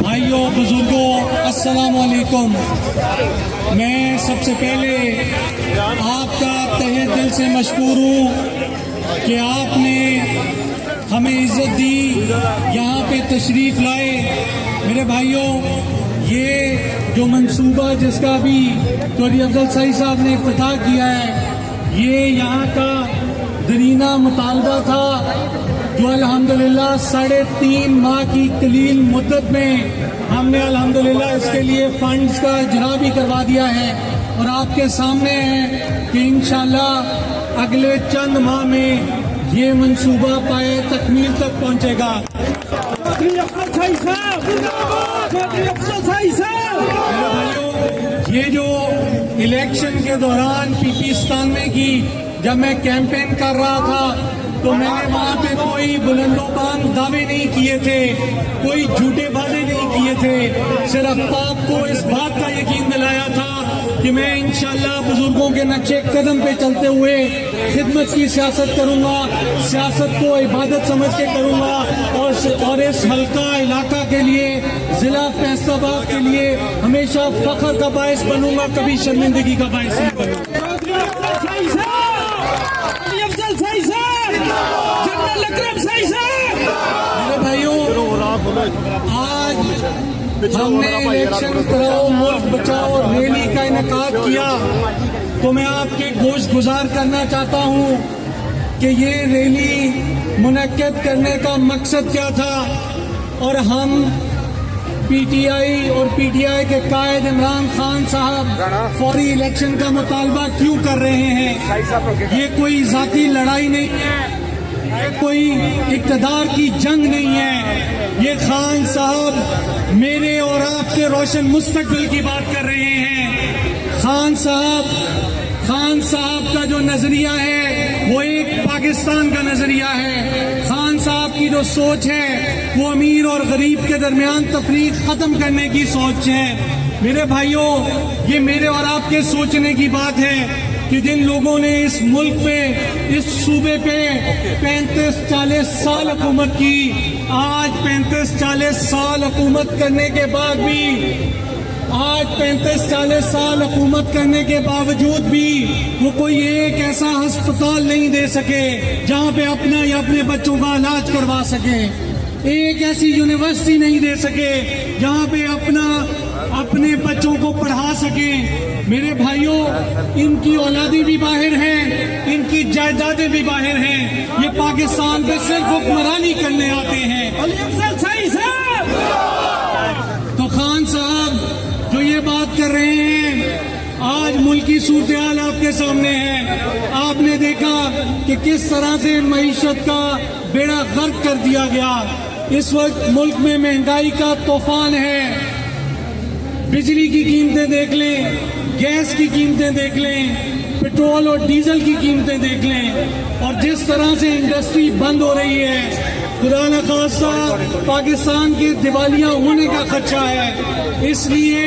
بھائیوں بزرگوں السلام علیکم۔ میں سب سے پہلے آپ کا تہہ دل سے مشکور ہوں کہ آپ نے ہمیں عزت دی، یہاں پہ تشریف لائے۔ میرے بھائیوں، یہ جو منصوبہ جس کا بھی چودھری افضل سعید صاحب نے افتتاح کیا ہے، یہ یہاں کا درینہ مطالبہ تھا جو الحمدللہ 3.5 ماہ کی قلیل مدت میں ہم نے الحمدللہ اس کے لیے فنڈز کا اجرا بھی کروا دیا ہے، اور آپ کے سامنے ہے کہ انشاءاللہ اگلے چند ماہ میں یہ منصوبہ پائے تکمیل تک پہنچے گا۔ یہ جو الیکشن کے دوران پاکستان کی جب میں کیمپین کر رہا تھا تو میں نے وہاں پہ کوئی بلند و بلند دعوے نہیں کیے تھے، کوئی جھوٹے وعدے نہیں کیے تھے، صرف آپ کو اس بات کا یقین دلایا تھا کہ میں انشاءاللہ بزرگوں کے نقشے قدم پہ چلتے ہوئے خدمت کی سیاست کروں گا، سیاست کو عبادت سمجھ کے کروں گا، اور اس حلقہ علاقہ کے لیے، ضلع فیصل آباد کے لیے ہمیشہ فخر کا باعث بنوں گا، کبھی شرمندگی کا باعث نہیں بنوں گا۔ میرے بھائیوں، آج ہم نے الیکشن کراؤ ملک بچاؤ ریلی کا انعقاد کیا، تو میں آپ کے گوش گزار کرنا چاہتا ہوں کہ یہ ریلی منعقد کرنے کا مقصد کیا تھا، اور ہم پی ٹی آئی اور پی ٹی آئی کے قائد عمران خان صاحب فوری الیکشن کا مطالبہ کیوں کر رہے ہیں۔ یہ کوئی ذاتی لڑائی نہیں ہے، یہ کوئی اقتدار کی جنگ نہیں ہے، یہ خان صاحب میرے اور آپ کے روشن مستقبل کی بات کر رہے ہیں۔ خان صاحب کا جو نظریہ ہے وہ ایک پاکستان کا نظریہ ہے۔ خان صاحب کی جو سوچ ہے وہ امیر اور غریب کے درمیان تفریق ختم کرنے کی سوچ ہے۔ میرے بھائیوں، یہ میرے اور آپ کے سوچنے کی بات ہے کہ جن لوگوں نے اس ملک پہ، اس صوبے پہ 35-40 سال حکومت کی، آج 35-40 سال حکومت کرنے کے بعد بھی، آج 35-40 سال حکومت کرنے کے باوجود بھی وہ کوئی ایک ایسا ہسپتال نہیں دے سکے جہاں پہ اپنا یا اپنے بچوں کا علاج کروا سکے، ایک ایسی یونیورسٹی نہیں دے سکے جہاں پہ اپنے بچوں کو پڑھا سکیں۔ میرے بھائیوں، ان کی اولادیں بھی باہر ہیں، ان کی جائیدادیں بھی باہر ہیں، یہ پاکستان پہ صرف حکمرانی کرنے آتے ہیں۔ تو خان صاحب جو یہ بات کر رہے ہیں، آج ملکی صورتحال آپ کے سامنے ہے۔ آپ نے دیکھا کہ کس طرح سے معیشت کا بیڑا غرق کر دیا گیا۔ اس وقت ملک میں مہنگائی کا طوفان ہے، بجلی کی قیمتیں دیکھ لیں، گیس کی قیمتیں دیکھ لیں، پیٹرول اور ڈیزل کی قیمتیں دیکھ لیں، اور جس طرح سے انڈسٹری بند ہو رہی ہے، خدا نخواستہ پاکستان کے دیوالیہ ہونے کا خدشہ ہے۔ اس لیے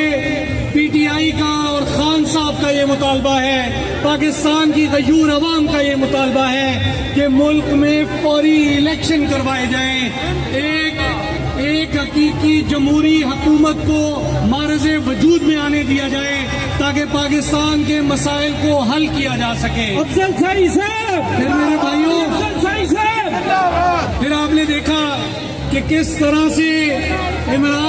پی ٹی آئی کا اور خان صاحب کا یہ مطالبہ ہے، پاکستان کی غیور عوام کا یہ مطالبہ ہے کہ ملک میں فوری الیکشن کروائے جائیں، ایک حقیقی جمہوری حکومت کو معرض وجود میں آنے دیا جائے تاکہ پاکستان کے مسائل کو حل کیا جا سکے۔ افضل سعید صاحب، پھر میرے بھائیوں، افضل سعید صاحب، پھر آپ نے دیکھا کہ کس طرح سے عمران